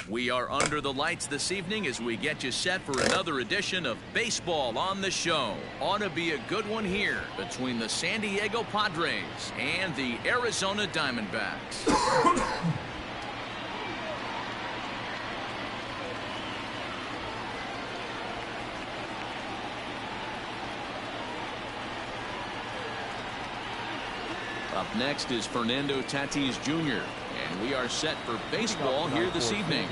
We are under the lights this evening as we get you set for another edition of Baseball on the Show. Ought to be a good one here between the San Diego Padres and the Arizona Diamondbacks. Up next is Fernando Tatis Jr., and we are set for baseball here this evening.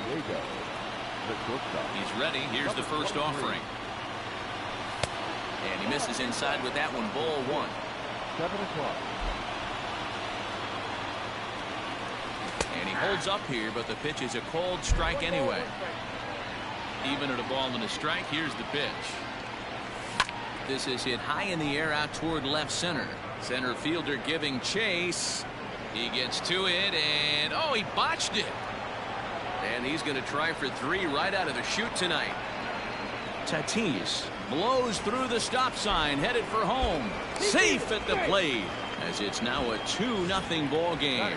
He's ready. Here's the first offering. And he misses inside with that one. Ball one. 7 o'clock. And he holds up here, but the pitch is a called strike anyway. Even at a ball and a strike, here's the pitch. This is hit high in the air out toward left center. Center fielder giving chase. He gets to it, and oh, he botched it. And he's going to try for 3 right out of the chute tonight. Tatis blows through the stop sign, headed for home. Safe at the plate, as it's now a 2-0 ball game.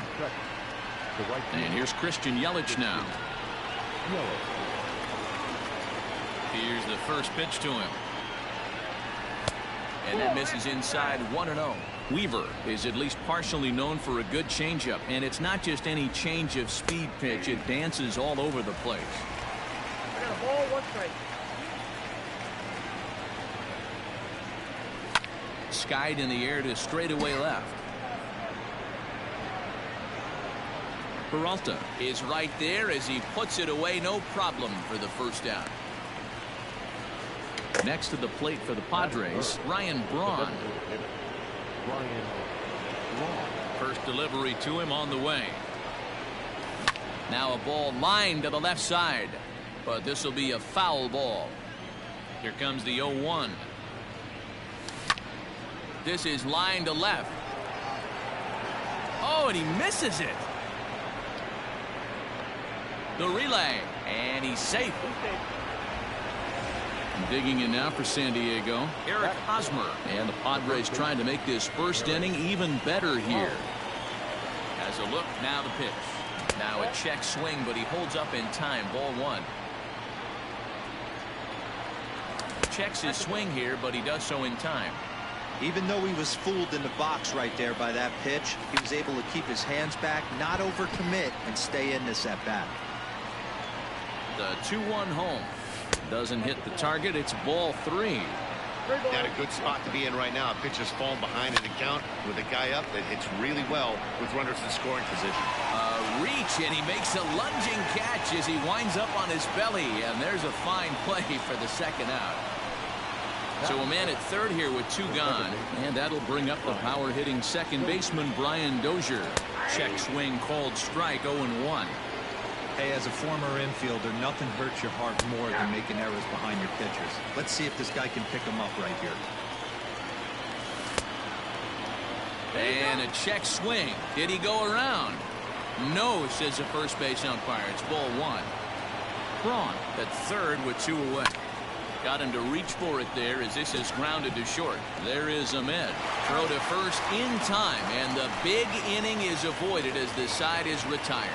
And here's Christian Yelich now. Here's the first pitch to him. And that misses inside 1-0. Weaver is at least partially known for a good changeup, and it's not just any change of speed pitch. It dances all over the place. I got a ball, 1 strike. Skied in the air to straightaway left. Peralta is right there as he puts it away, no problem for the first out. Next to the plate for the Padres, Ryan Braun. First delivery to him on the way. Now a ball lined to the left side, but this will be a foul ball. Here comes the 0-1. This is lined to left. Oh, and he misses it. The relay, and he's safe. Digging in now for San Diego, Eric Hosmer. And the Padres trying to make this first inning even better here. Has a look, now the pitch. Now a check swing, but he holds up in time. Ball 1. Checks his swing here, but he does so in time. Even though he was fooled in the box right there by that pitch, he was able to keep his hands back, not overcommit, and stay in this at bat. The 2-1 home. Doesn't hit the target. It's ball 3. Not a good spot to be in right now. Pitcher's falling behind in the count with a guy up that hits really well with runners in scoring position. Reach, and he makes a lunging catch as he winds up on his belly, and there's a fine play for the second out. So a man at third here with 2 gone, and that'll bring up the power hitting second baseman Brian Dozier. Check swing called strike. 0-1. Hey, as a former infielder, nothing hurts your heart more than making errors behind your pitchers. Let's see if this guy can pick them up right here. And a check swing. Did he go around? No, says the first base umpire. It's ball 1. Braun at third with 2 away. Got him to reach for it there as this is grounded to short. There is Ahmed. Throw to first in time, and the big inning is avoided as the side is retired.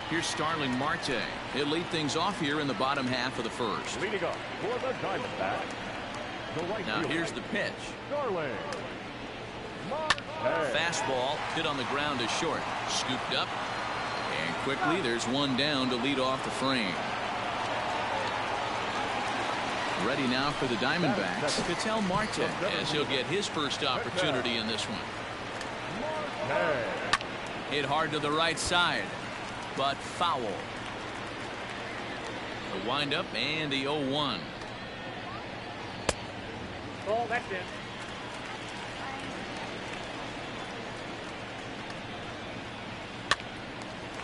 Here's Starling Marte. He'll lead things off here in the bottom half of the first. Leading up for the Diamondbacks. Now here's the pitch. Starling Marte. Fastball hit on the ground to short. Scooped up. And quickly there's one down to lead off the frame. Ready now for the Diamondbacks. Ketel Marte as he'll get his first opportunity in this one. Hit hard to the right side, but foul. The windup and the 0-1. Oh, that's it.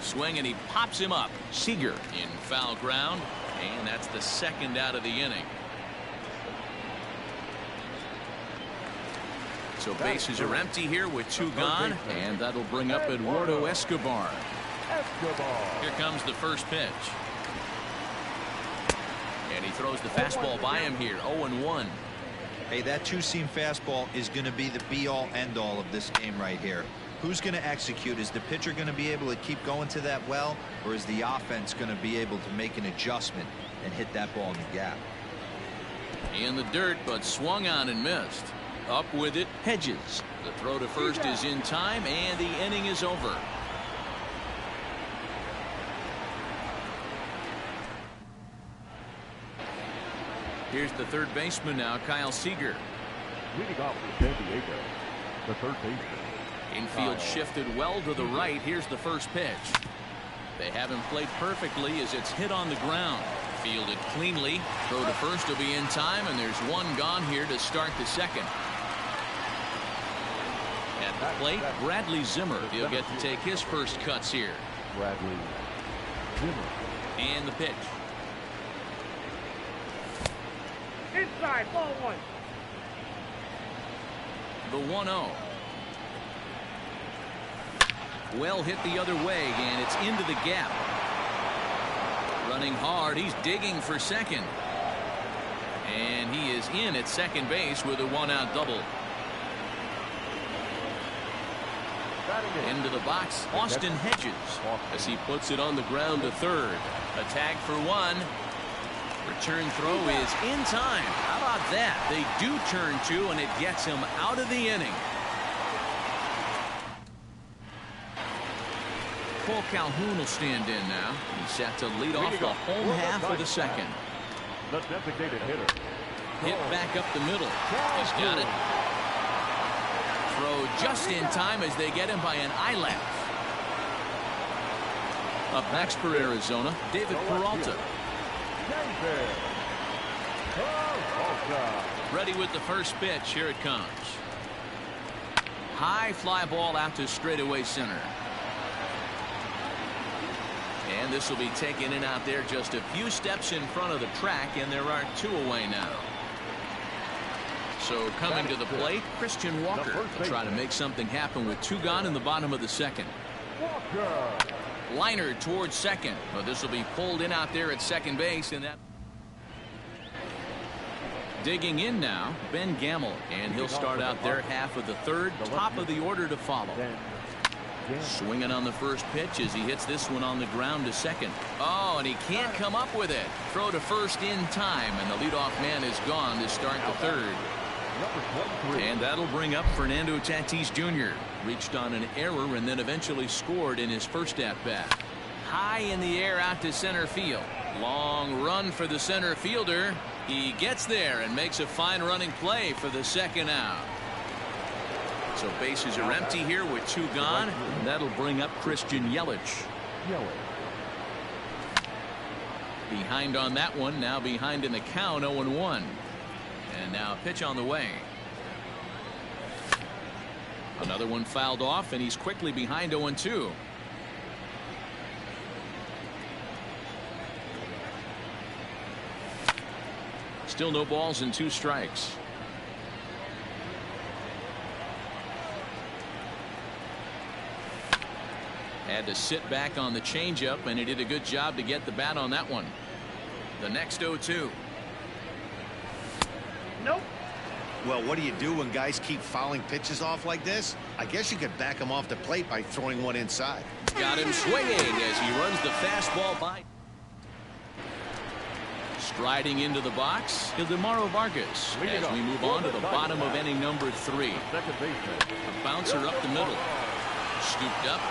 Swing, and he pops him up. Seager in foul ground, and that's the second out of the inning. So bases are empty here with 2 gone, and that'll bring up Eduardo Escobar. Here comes the first pitch. And he throws the fastball by him here. 0-1. Hey, that two-seam fastball is going to be the be-all, end-all of this game right here. Who's going to execute? Is the pitcher going to be able to keep going to that well, or is the offense going to be able to make an adjustment and hit that ball in the gap? In the dirt, but swung on and missed. Up with it, Hedges. The throw to first is in time, and the inning is over. Here's the third baseman now, Kyle Seager. Leading off for San Diego, the third baseman. Infield shifted well to the right. Here's the first pitch. They haven't played perfectly as it's hit on the ground. Fielded cleanly. Throw to first will be in time, and there's one gone here to start the second. At the plate, Bradley Zimmer. He'll get to take his first cuts here. Bradley Zimmer. And the pitch. Inside, ball one. The 1-0. Well hit the other way, and it's into the gap. Running hard, he's digging for second. And he is in at second base with a one-out double. Into the box, Austin Hedges, as he puts it on the ground to third. A tag for one. Return throw is in time. How about that? They do turn two, and it gets him out of the inning. Cole Calhoun will stand in now. He's set to lead off the home half of the second. The designated hitter. Hit back up the middle. He's got it. Throw just in time as they get him by an eye length. Up next for Arizona, David Peralta. Ready with the first pitch. Here it comes. High fly ball out to straightaway center. And this will be taken in out there just a few steps in front of the track, and there are two away now. So coming to the plate, Christian Walker will try to make something happen with two gone in the bottom of the second. Liner towards second. But this will be pulled in out there at second base, and that. Digging in now, Ben Gamel, and he'll start out their half of the third, top of the order to follow. Swinging on the first pitch as he hits this one on the ground to second. Oh, and he can't come up with it. Throw to first in time, and the leadoff man is gone to start the third. And that'll bring up Fernando Tatis Jr. Reached on an error and then eventually scored in his first at-bat. High in the air out to center field. Long run for the center fielder. He gets there and makes a fine running play for the second out. So bases are empty here with two gone. And that'll bring up Christian Yelich. Behind on that one. Now behind in the count, 0-1. And now a pitch on the way. Another one fouled off, and he's quickly behind 0-2. Still no balls and two strikes. Had to sit back on the changeup, and he did a good job to get the bat on that one. The next 0-2. Nope. Well, what do you do when guys keep fouling pitches off like this? I guess you could back him off the plate by throwing one inside. Got him swinging as he runs the fastball by. Striding into the box, Ildemaro Vargas as we move on to the bottom of inning number 3. A bouncer up the middle. Scooped up.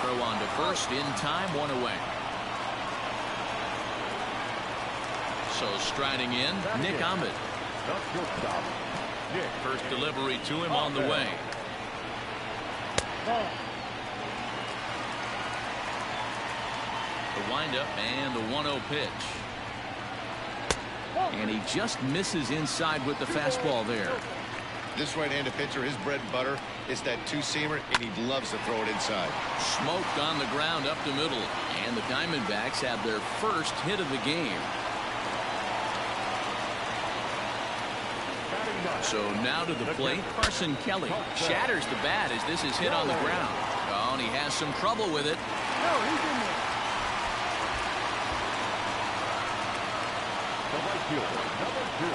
Throw on to first in time, one away. So striding in, Nick Ahmed. First delivery to him on the way. The windup and the 1-0 pitch. And he just misses inside with the fastball there. This right-handed pitcher, his bread and butter is that two-seamer, and he loves to throw it inside. Smoked on the ground up the middle. And the Diamondbacks have their first hit of the game. So now to the plate, Carson Kelly shatters the bat as this is hit on the ground. Oh, and he has some trouble with it. The right fielder, number 2,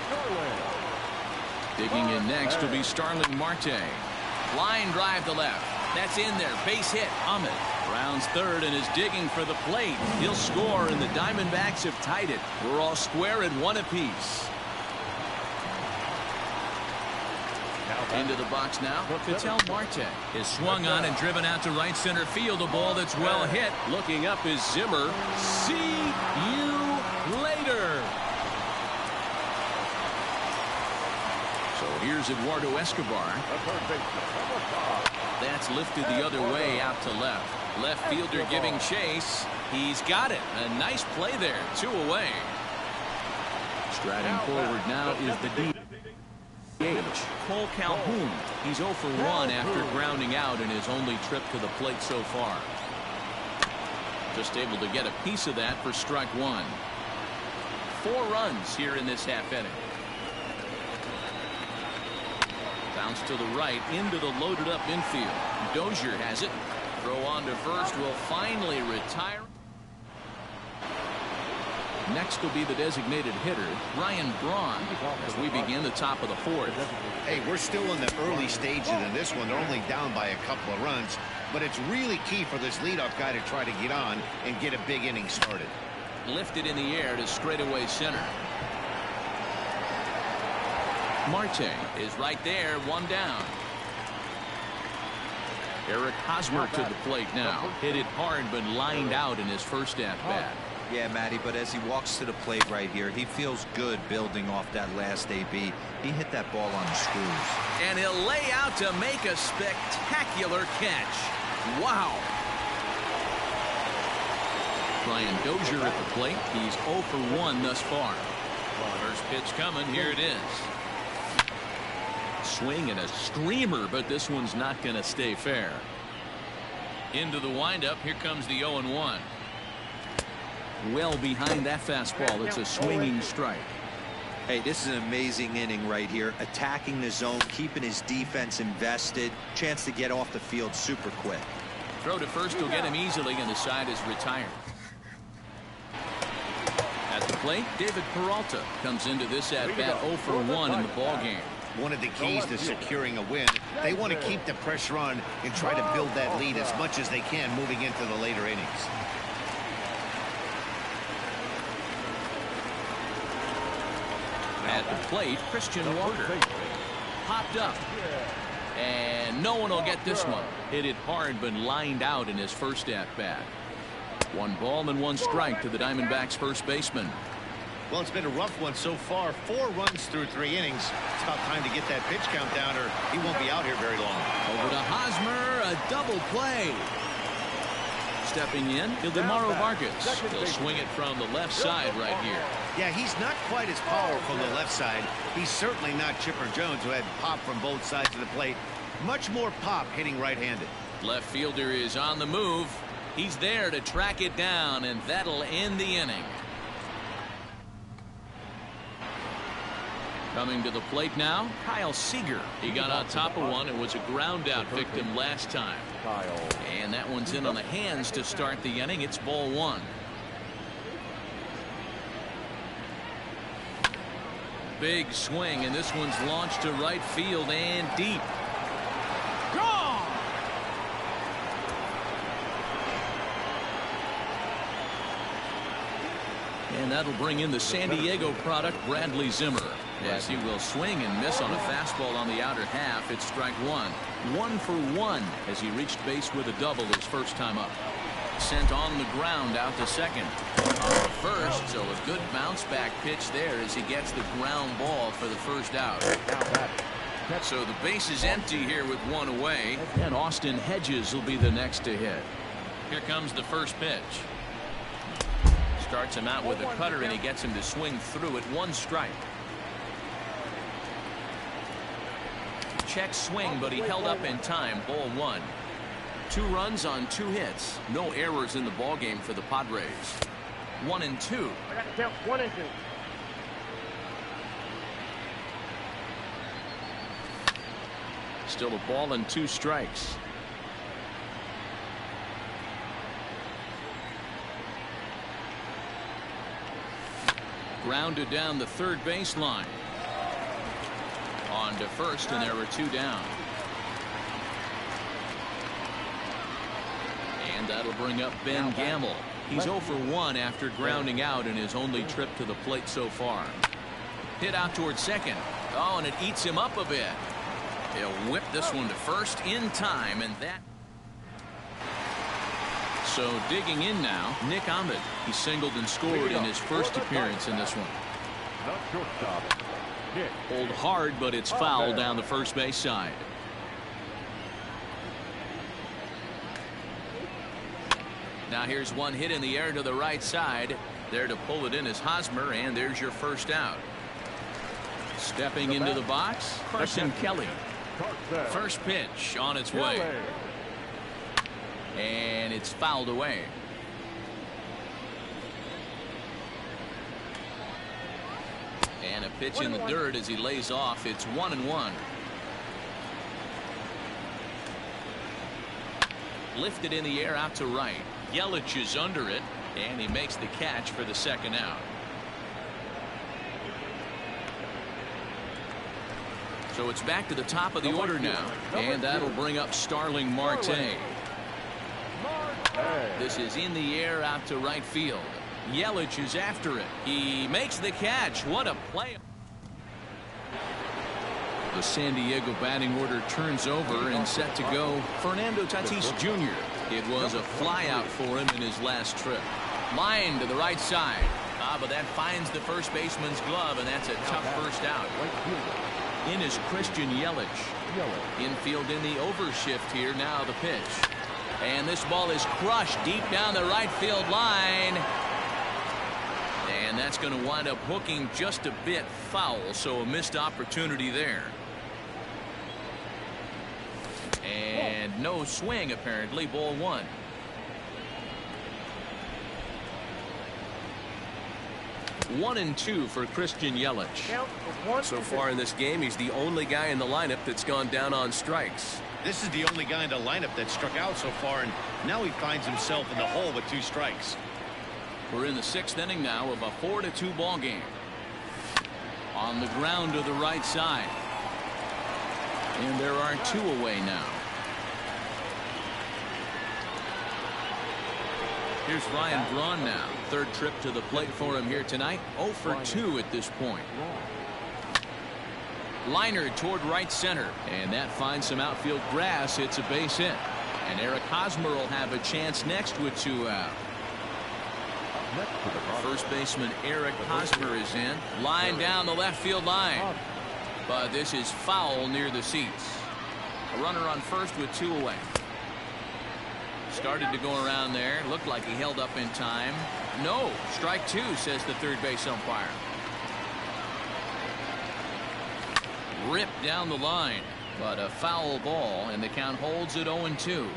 Starling. Digging in next will be Starling Marte. Line drive to left. That's in there. Base hit. Ahmed rounds third and is digging for the plate. He'll score, and the Diamondbacks have tied it. We're all square at 1 apiece. Into the box now, Ketel Marte is swung on and driven out to right center field. A ball that's well hit. Looking up is Zimmer. See you later. So here's Eduardo Escobar. That's lifted the other way out to left. Left fielder giving chase. He's got it. A nice play there. 2 away. Striding forward now is the DH, Cole Calhoun. He's 0 for 1 after grounding out in his only trip to the plate so far. Just able to get a piece of that for strike 1. 4 runs here in this half inning. Bounce to the right into the loaded up infield. Dozier has it. Throw on to first will finally retire. Next will be the designated hitter, Ryan Braun, as we begin the top of the 4th. Hey, we're still in the early stages in this one. They're only down by a couple of runs, but it's really key for this leadoff guy to try to get on and get a big inning started. Lifted in the air to straightaway center. Marte is right there, 1 down. Eric Hosmer to the plate now. Hit it hard but lined out in his first at bat. Yeah, Matty, but as he walks to the plate right here, he feels good building off that last AB. He hit that ball on the screws. And he'll lay out to make a spectacular catch. Wow. Brian Dozier at the plate. He's 0 for 1 thus far. First pitch coming. Here it is. Swing and a screamer, but this one's not going to stay fair. Into the windup. Here comes the 0-1. Well behind that fastball. It's a swinging strike. Hey, this is an amazing inning right here. Attacking the zone, keeping his defense invested. Chance to get off the field super quick. Throw to first will get him easily, and the side is retired. At the plate, David Peralta comes into this at bat 0 for 1 in the ballgame. One of the keys to securing a win, they want to keep the pressure on and try to build that lead as much as they can moving into the later innings. At the plate, Christian Walker popped up, and no one will get this one. Hit it hard but lined out in his first at bat. 1 ball and 1 strike to the Diamondbacks first baseman. Well, it's been a rough one so far. 4 runs through 3 innings. It's about time to get that pitch count down, or he won't be out here very long. Over to Hosmer, a double play. Stepping in, Ildemaro Vargas. He'll swing it from the left side right here. Yeah, he's not quite as powerful on the left side. He's certainly not Chipper Jones, who had pop from both sides of the plate. Much more pop hitting right-handed. Left fielder is on the move. He's there to track it down, and that'll end the inning. Coming to the plate now, Kyle Seager. He got on top of one and was a ground out victim last time. And that one's in on the hands to start the inning. It's ball 1. Big swing, and this one's launched to right field and deep. Gone! And that'll bring in the San Diego product, Bradley Zimmer, as he will swing and miss on a fastball on the outer half. It's strike 1. 1 for 1 as he reached base with a double his first time up. Sent on the ground out to second. On to first, so a good bounce back pitch there as he gets the ground ball for the first out. So the base is empty here with 1 away, and Austin Hedges will be the next to hit. Here comes the first pitch. Starts him out with a cutter, and he gets him to swing through it. 1 strike. Check swing, but he held up in time. Ball 1. 2 runs on 2 hits. No errors in the ballgame for the Padres. 1 and 2. I got to count 1 and 2. Still a ball and 2 strikes. Grounded down the third baseline. On to first, and there were 2 down. And that'll bring up Ben Gamble. He's 0 for 1 after grounding out in his only trip to the plate so far. Hit out towards second. Oh, and it eats him up a bit. He'll whip this one to first in time, and that. So digging in now, Nick Ahmed. He singled and scored in his first appearance in this one. Not shortstop. Nick. Pulled hard, but it's foul down the first base side. Now here's one hit in the air to the right side. There to pull it in is Hosmer, and there's your first out. Stepping into the box, Carson Kelly. First pitch on its way. And it's fouled away. And a pitch in the dirt as he lays off. It's 1-1. Lifted in the air out to right. Yelich is under it, and he makes the catch for the second out. So it's back to the top of the order now, and that'll bring up Starling Marte. This is in the air out to right field. Yelich is after it. He makes the catch. What a play. The San Diego batting order turns over and set to go. Fernando Tatis Jr. It was a flyout for him in his last trip. Line to the right side. But that finds the first baseman's glove, and that's a tough first out. In is Christian Yelich. Infield in the overshift here. Now the pitch. And this ball is crushed deep down the right field line. And that's going to wind up hooking just a bit foul, so a missed opportunity there. And no swing, apparently. Ball 1. One and 2 for Christian Yelich. So far in this game, he's the only guy in the lineup that's gone down on strikes. This is the only guy in the lineup that struck out so far, and now he finds himself in the hole with 2 strikes. We're in the 6th inning now of a 4-2 ball game. On the ground to the right side. And there are 2 away now. Here's Ryan Braun now. 3rd trip to the plate for him here tonight. 0 for 2 at this point. Liner toward right center, and that finds some outfield grass. It's a base hit, and Eric Hosmer will have a chance next with 2 out. First baseman Eric Hosmer is in. Line down the left field line, but this is foul near the seats. A runner on first with 2 away. Started to go around there. Looked like he held up in time. No, strike 2, says the third base umpire. Ripped down the line, but a foul ball, and the count holds at 0-2.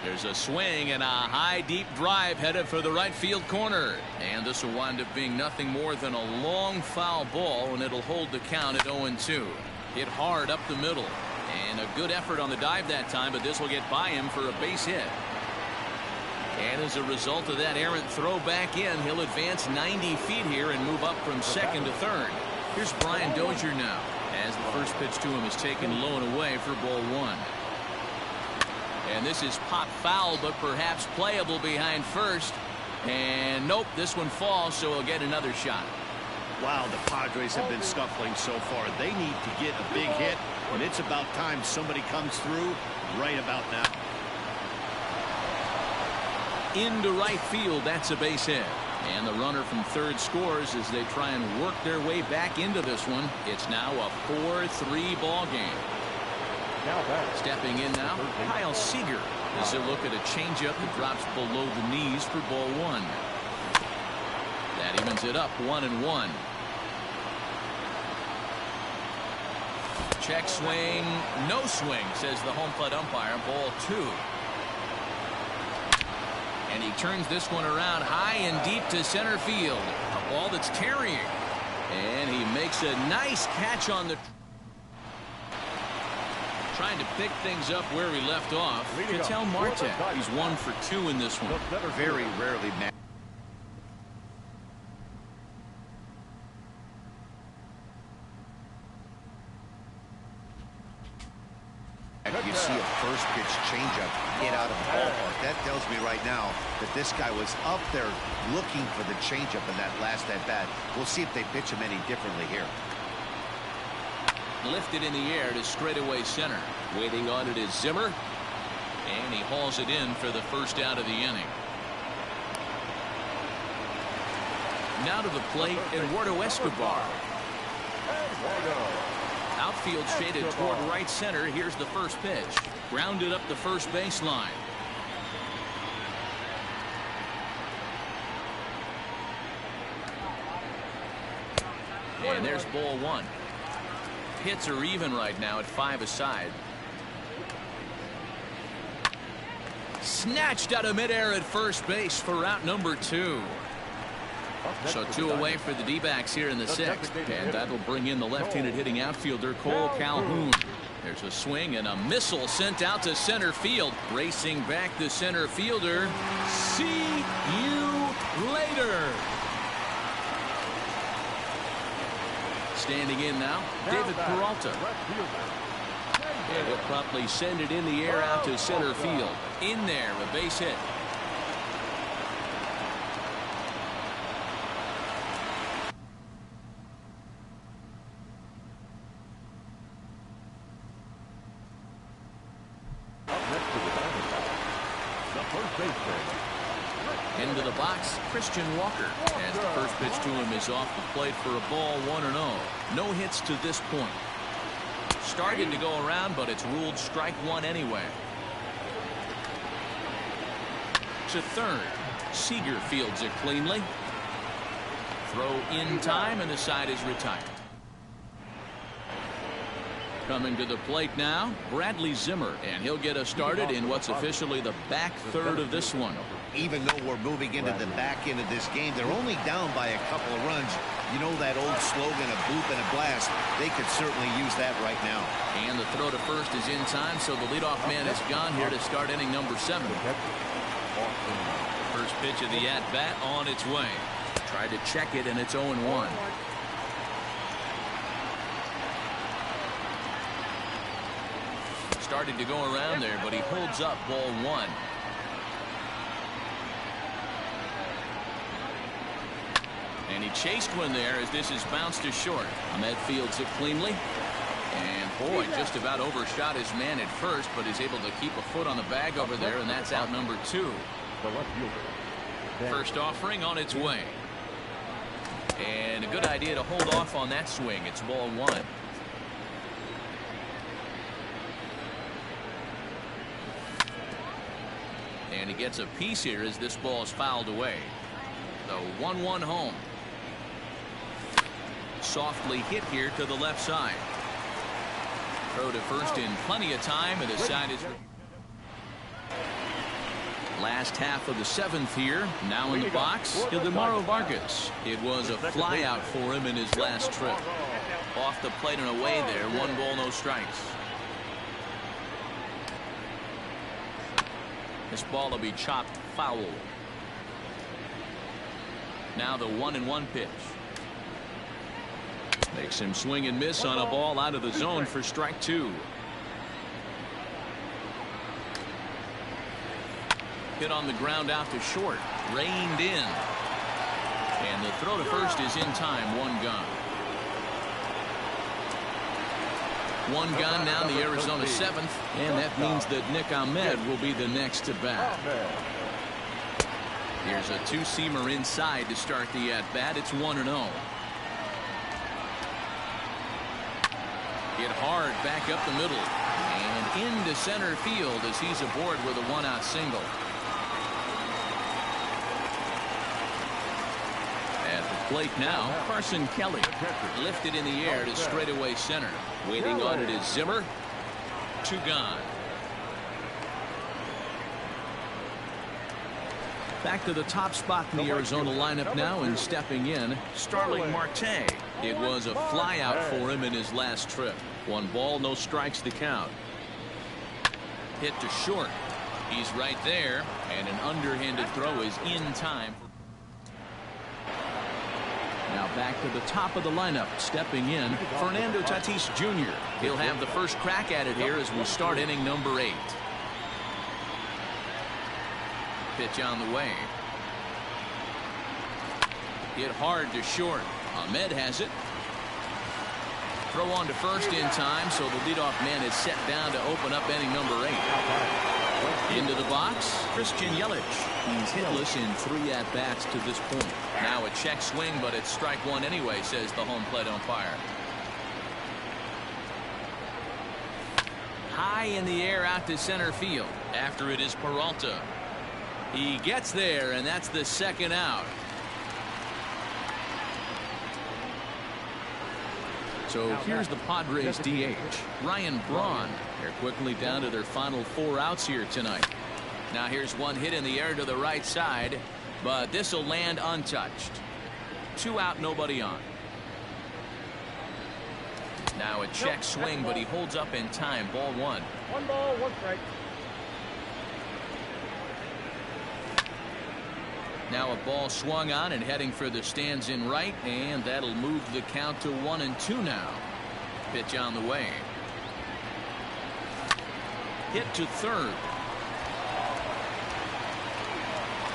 There's a swing and a high deep drive headed for the right field corner, and this will wind up being nothing more than a long foul ball, and it'll hold the count at 0-2. Hit hard up the middle, and a good effort on the dive that time, but this will get by him for a base hit. And as a result of that errant throw back in, he'll advance 90 feet here and move up from 2nd to 3rd. Here's Brian Dozier now, as the first pitch to him is taken low and away for ball 1. And this is pop foul, but perhaps playable behind first. And nope, this one falls, so he'll get another shot. Wow, the Padres have been scuffling so far. They need to get a big hit, and it's about time somebody comes through right about now. Into right field, that's a base hit. And the runner from 3rd scores as they try and work their way back into this one. It's now a 4-3 ball game. Stepping in now, Kyle Seager. As they look at a changeup that drops below the knees for ball 1. That evens it up 1-1. Check swing, no swing, says the home plate umpire. Ball 2. And he turns this one around high and deep to center field. A ball that's carrying. And he makes a nice catch on the. Trying to pick things up where he left off. Ketel Marte. He's 1 for 2 in this one. Very rarely match. You see a first pitch changeup hit out of the ballpark. That tells me right now that this guy was up there looking for the changeup in that last at bat. We'll see if they pitch him any differently here. Lifted in the air to straightaway center. Waiting on it is Zimmer. And he hauls it in for the first out of the inning. Now to the plate, Eduardo Escobar. Outfield shaded toward right center. Here's the first pitch. Grounded up the first baseline. And there's ball 1. Hits are even right now at 5 aside. Snatched out of midair at first base for out number 2. So 2 away for the D-backs here in the 6th. And that'll bring in the left-handed hitting outfielder Cole Calhoun. There's a swing and a missile sent out to center field. Racing back the center fielder. See you later. Standing in now, David Peralta. And he'll promptly send it in the air out to center field. In there, a base hit. Into the box, Christian Walker. As the first pitch to him is off the plate for a ball, 1-0. No hits to this point. Started to go around, but it's ruled strike 1 anyway. To third. Seager fields it cleanly. Throw in time, and the side is retired. Coming to the plate now, Bradley Zimmer, and he'll get us started in what's officially the back third of this one. Even though we're moving into the back end of this game, they're only down by a couple of runs. You know that old slogan, a boop and a blast. They could certainly use that right now. And the throw to first is in time, so the leadoff man is gone here to start inning number 7. First pitch of the at-bat on its way. Tried to check it, and it's 0-1. Started to go around there, but he holds up ball 1. And he chased one there as this is bounced to short. Ahmed fields it cleanly. And boy, just about overshot his man at first, but is able to keep a foot on the bag over there, and that's out number 2. First offering on its way. And a good idea to hold off on that swing. It's ball 1. And he gets a piece here as this ball is fouled away. The 1-1 home. Softly hit here to the left side. Throw to first in plenty of time, and the side is... Last half of the 7th here. Now in the box, Ildemaro Vargas. It was a flyout for him in his last trip. Off the plate and away there. 1 ball, no strikes. This ball will be chopped foul. Now the 1-1 pitch. Makes him swing and miss on a ball out of the zone for strike 2. Hit on the ground out to short. Reined in. And the throw to first is in time. 1 gone. 1 gone now in the Arizona 7th. And that means that Nick Ahmed will be the next to bat. Here's a 2-seamer inside to start the at-bat. It's 1-0. Hit hard back up the middle. And into center field as he's aboard with a 1-out single. At the plate now, Carson Kelly. Lifted in the air to straightaway center. Waiting on it is Zimmer. 2 gone. Back to the top spot in the Arizona lineup now, and stepping in, Starling Marte. It was a flyout for him in his last trip. 1 ball, no strikes to count. Hit to short. He's right there, and an underhanded throw is in time. Now back to the top of the lineup, stepping in, Fernando Tatis Jr. He'll have the first crack at it here as we start inning number 8. Pitch on the way. Hit hard to short. Ahmed has it. Throw on to first in time, so the leadoff man is set down to open up inning number 8. Into the box, Christian Yelich. He's hitless in 3 at-bats to this point. Now a check swing, but it's strike 1 anyway, says the home plate umpire. High in the air out to center field. After it is Peralta. He gets there, and that's the second out. So here's the Padres DH, Ryan Braun. They're quickly down to their final 4 outs here tonight. Now here's one hit in the air to the right side, but this will land untouched. 2 out, nobody on. Now a check swing, but he holds up in time. Ball 1. 1 ball, 1 strike. Now a ball swung on and heading for the stands in right, and that'll move the count to 1-2 now. Pitch on the way. Hit to third.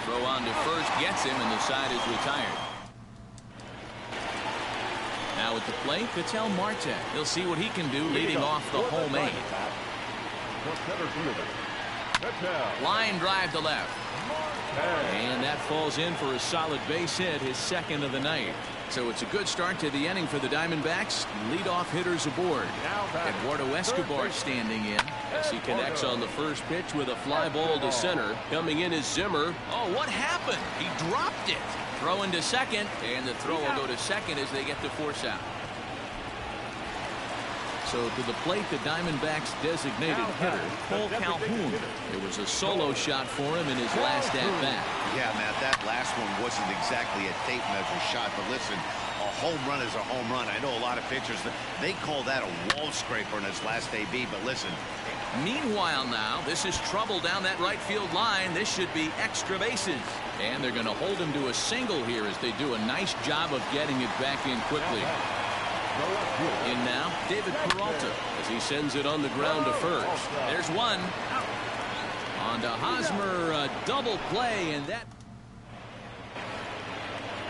Throw on to first gets him, and the side is retired. Now at the plate, Ketel Marte. He'll see what he can do leading off the home 8. Line drive to left. And that falls in for a solid base hit, his second of the night. So it's a good start to the inning for the Diamondbacks. Leadoff hitters aboard. Eduardo Escobar standing in as he connects on the first pitch with a fly ball to center. Coming in is Zimmer. Oh, what happened? He dropped it. Throw into second, and the throw will go to second as they get to force out. So to the plate, the Diamondbacks designated hitter, Cole Calhoun. It was a solo shot for him in his last at-bat. Yeah, Matt, that last one wasn't exactly a tape measure shot, but listen, a home run is a home run. I know a lot of pitchers, they call that a wall scraper in his last AB, but listen. Meanwhile now, this is trouble down that right field line. This should be extra bases. And they're going to hold him to a single here as they do a nice job of getting it back in quickly. In now, David Peralta as he sends it on the ground to first. There's one. On to Hosmer, a double play, and that.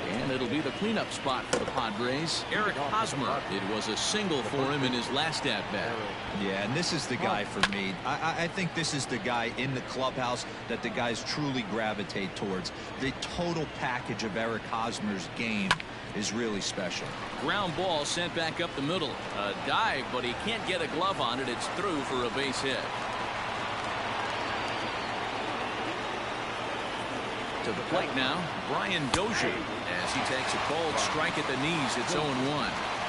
And it'll be the cleanup spot for the Padres. Eric Hosmer. It was a single for him in his last at-bat. Yeah, and this is the guy for me. I think this is the guy in the clubhouse that the guys truly gravitate towards. The total package of Eric Hosmer's game is really special. Ground ball sent back up the middle. A dive, but he can't get a glove on it. It's through for a base hit. To the plate now, Brian Dozier. As he takes a cold strike at the knees, it's 0-1.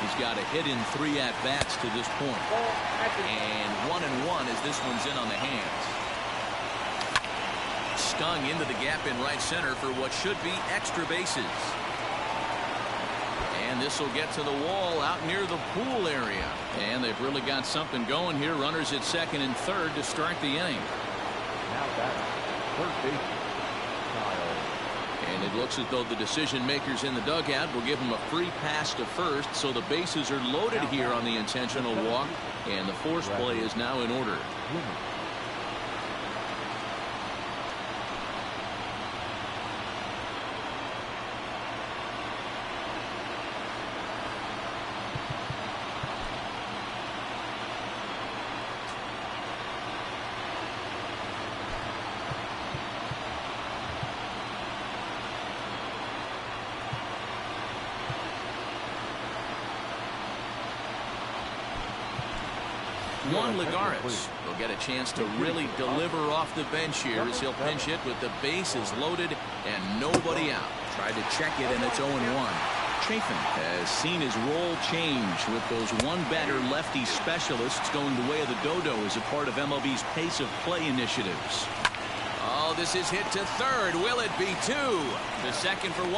He's got a hit in 3 at-bats to this point. And 1-1 as this one's in on the hands. Stung into the gap in right center for what should be extra bases. And this will get to the wall out near the pool area. And they've really got something going here. Runners at second and third to start the inning. Now batting, third base, Kyle. And it looks as though the decision makers in the dugout will give him a free pass to first. So the bases are loaded here on the intentional walk. And the force play is now in order. Juan Lagares will get a chance to really deliver off the bench here as he'll pinch hit with the bases loaded and nobody out. Tried to check it, and it's 0-1. Chafin has seen his role change with those one-batter lefty specialists going the way of the dodo as a part of MLB's pace of play initiatives. Oh, this is hit to third. Will it be 2? The second for 1.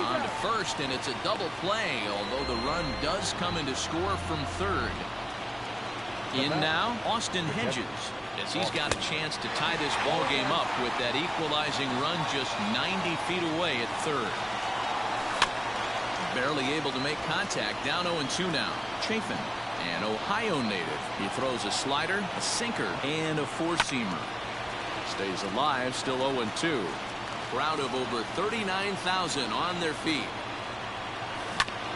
On to first, and it's a double play, although the run does come into score from third. In now, Austin Hedges, as he's got a chance to tie this ball game up with that equalizing run just 90 feet away at third. Barely able to make contact. Down 0-2 now. Chafin, an Ohio native. He throws a slider, a sinker, and a four-seamer. Stays alive, still 0-2. Crowd of over 39,000 on their feet.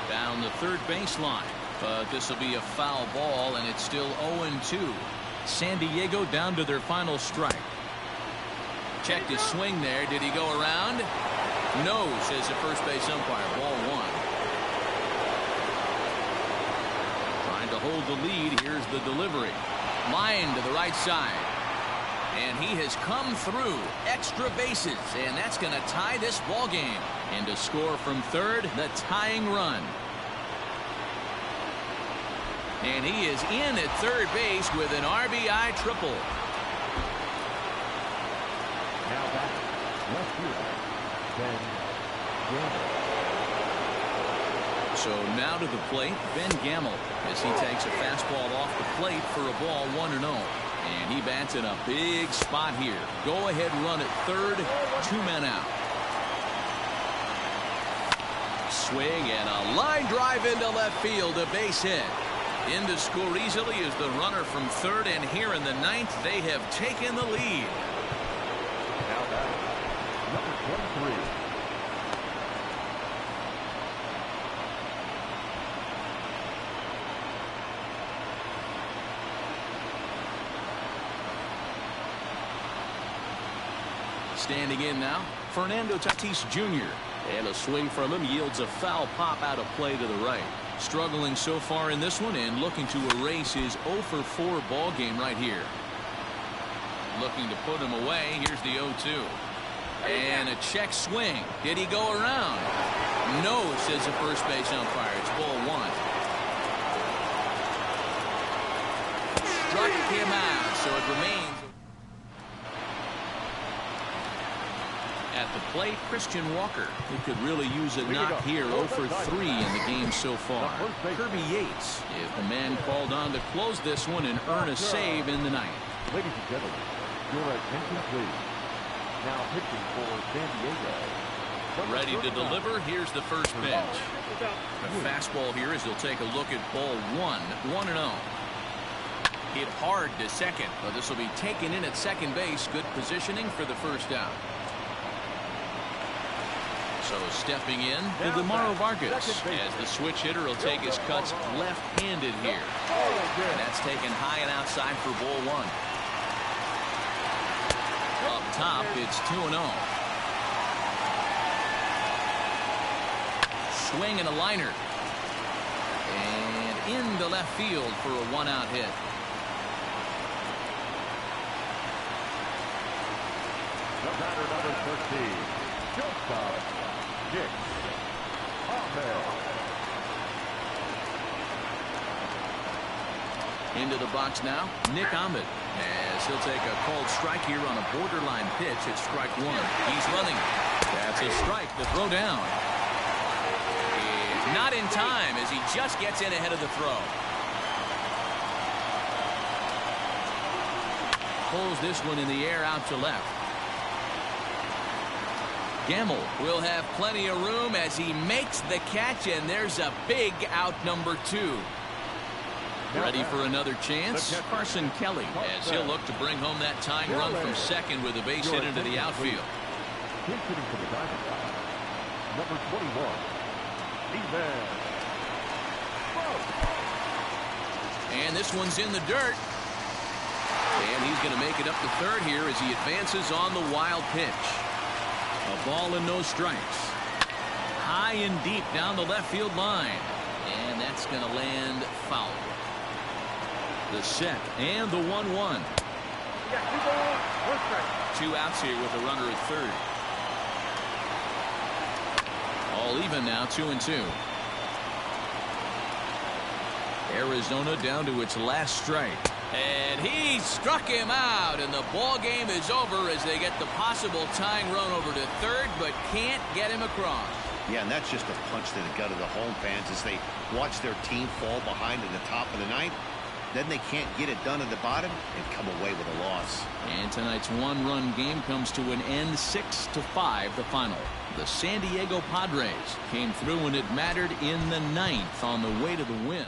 Down the third baseline. But this will be a foul ball, and it's still 0-2. San Diego down to their final strike. Checked his swing there. Did he go around? No, says the first base umpire. Ball one. Trying to hold the lead. Here's the delivery. Line to the right side. And he has come through. Extra bases. And that's going to tie this ball game. And to score from third, the tying run. And he is in at third base with an RBI triple. Now back, left fielder, Ben Gamel. So now to the plate, Ben Gamel, as he takes a fastball off the plate for a ball 1-0. And he bats in a big spot here. Go ahead run at third, 2 men out. Swing and a line drive into left field, a base hit. In to score easily is the runner from third, and here in the ninth they have taken the lead. Now back, number 23. Standing in now, Fernando Tatis Jr. And a swing from him yields a foul pop out of play to the right. Struggling so far in this one and looking to erase his 0-for-4 ball game right here. Looking to put him away. Here's the 0-2. And a check swing. Did he go around? No, says the first base umpire. It's ball one. Struck him out, so it remains. At the plate, Christian Walker. He could really use a knock here. 0-for-3 in the game so far. Kirby Yates is the man called on to close this one and earn a save in the ninth. Ladies and gentlemen, your attention please. Now pitching for San Diego. Ready to deliver. Here's the first pitch. The fastball here as he'll take a look at ball one. 1-0. Hit hard to second, but this will be taken in at second base. Good positioning for the first out. So stepping in to Demaro Vargas as the switch hitter will take his cuts left-handed here. And that's taken high and outside for ball one. Up top, it's 2-0. Swing and a liner. And into left field for a one-out hit. The batter, number 13, shortstop, Nick Ahmed. Into the box now, Nick Ahmed, as he'll take a called strike here on a borderline pitch at strike one. He's running. That's a strike. The throw down. It's not in time as he just gets in ahead of the throw. Pulls this one in the air out to left. Gamel will have plenty of room as he makes the catch, and there's a big out number two. Ready for another chance? Carson Kelly, as he'll look to bring home that tying run from second with a base hit into the outfield. He's hitting for the Diamondbacks, number 21, Evan. And this one's in the dirt. And he's going to make it up to third here as he advances on the wild pitch. A ball and no strikes. High and deep down the left field line. And that's going to land foul. The set and the 1-1. 2 outs here with a runner at third. All even now, 2-2. Arizona down to its last strike. And he struck him out, and the ball game is over as they get the possible tying run over to third, but can't get him across. Yeah, and that's just a punch to the gut of the home fans as they watch their team fall behind in the top of the ninth. then they can't get it done at the bottom and come away with a loss. And tonight's one-run game comes to an end, 6-5 the final. The San Diego Padres came through when it mattered in the 9th on the way to the win.